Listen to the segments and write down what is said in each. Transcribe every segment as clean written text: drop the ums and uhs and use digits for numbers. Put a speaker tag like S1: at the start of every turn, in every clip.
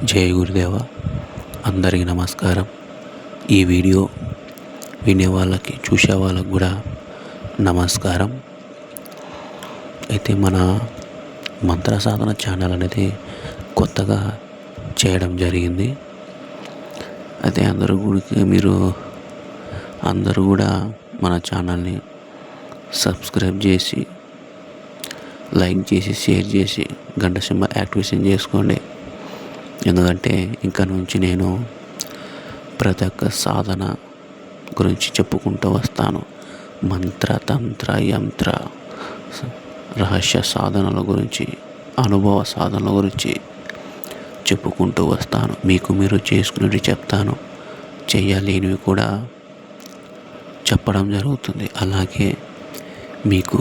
S1: జై గురుదేవ. అందరికీ నమస్కారం. ఈ వీడియో వినే వాళ్ళకి చూసే వాళ్ళకి కూడా నమస్కారం. అయితే మన మంత్ర సాధన ఛానల్ అనేది కొత్తగా చేయడం జరిగింది. అయితే అందరూ కూడా మన ఛానల్ని సబ్స్క్రైబ్ చేసి, లైక్ చేసి, షేర్ చేసి, గంట సింబల్ యాక్టివేషన్ చేసుకోండి. ఎందుకంటే ఇంకా నుంచి నేను ప్రతి ఒక్క సాధన గురించి చెప్పుకుంటూ వస్తాను. మంత్ర, తంత్ర, యంత్ర, రహస్య సాధనల గురించి, అనుభవ సాధనల గురించి చెప్పుకుంటూ వస్తాను. మీరు చేసుకునేవి చెప్తాను, చేయలేనివి కూడా చెప్పడం జరుగుతుంది. అలాగే మీకు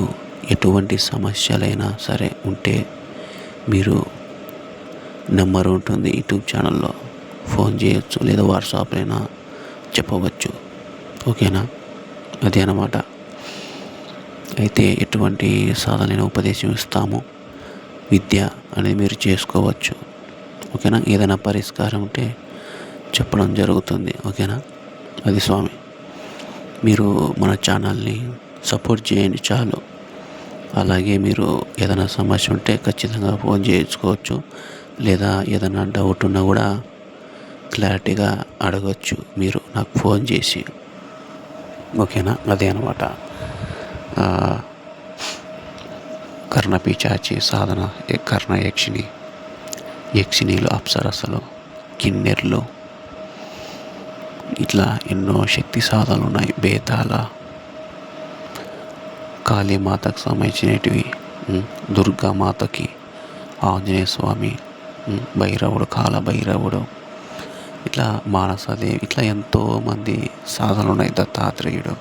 S1: ఎటువంటి సమస్యలైనా సరే ఉంటే మీరు నెంబర్ ఉంటుంది యూట్యూబ్ ఛానల్లో, ఫోన్ చేయొచ్చు, లేదా వాట్సాప్ అయినా చెప్పవచ్చు. ఓకేనా? అదే అన్నమాట. అయితే ఎటువంటి సాధనైన ఉపదేశం ఇస్తాము. విద్య అనేది మీరు చేసుకోవచ్చు. ఓకేనా? ఏదైనా పరిష్కారం ఉంటే చెప్పడం జరుగుతుంది. ఓకేనా? అది స్వామి, మీరు మన ఛానల్ని సపోర్ట్ చేయండి చాలు. అలాగే మీరు ఏదైనా సమస్య ఉంటే ఖచ్చితంగా ఫోన్ చేయించుకోవచ్చు, లేదా ఏదైనా డౌట్ ఉన్నా కూడా క్లారిటీగా అడగచ్చు మీరు నాకు ఫోన్ చేసి. ఓకేనా? అదే అనమాట. కర్ణపిశాచి సాధన, కర్ణ యక్షిణీలు, అప్సరసలు, కిన్నెర్లు, ఇట్లా ఎన్నో శక్తి సాధనలు ఉన్నాయి. బేతాళ, కాళీమాతకు సంబంధించినవి, దుర్గామాతకి, ఆంజనేయ స్వామి, భైరవుడు, కాలభైరవుడు, ఇట్లా మానసదేవి, ఇట్లా ఎంతోమంది సాధనలు ఉన్నాయి. దత్తాత్రేయుడు,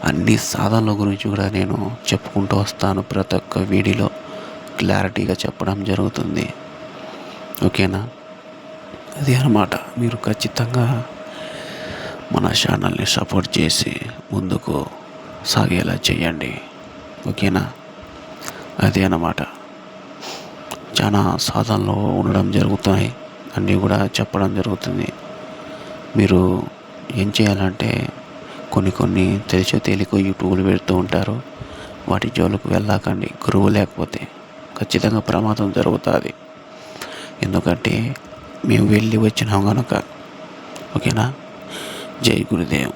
S1: అన్ని సాధనల గురించి కూడా నేను చెప్పుకుంటూ వస్తాను. ప్రతి ఒక్క వీడియోలో క్లారిటీగా చెప్పడం జరుగుతుంది. ఓకేనా? అది అన్నమాట. మీరు ఖచ్చితంగా మన ఛానల్ని సపోర్ట్ చేసి ముందుకు సాగేలా చేయండి. ఓకేనా? అది అన్నమాట. చాలా సాధనలు ఉండడం జరుగుతాయి, అన్నీ కూడా చెప్పడం జరుగుతుంది. మీరు ఏం చేయాలంటే కొన్ని తెలియకో యూట్యూబ్లు పెడుతూ ఉంటారు. వాటి జోలికి వెళ్ళకండి. గురువు లేకపోతే ఖచ్చితంగా ప్రమాదం జరుగుతుంది. ఎందుకంటే మేము వెళ్ళి వచ్చినాం కనుక. ఓకేనా? జై గురుదేవ్.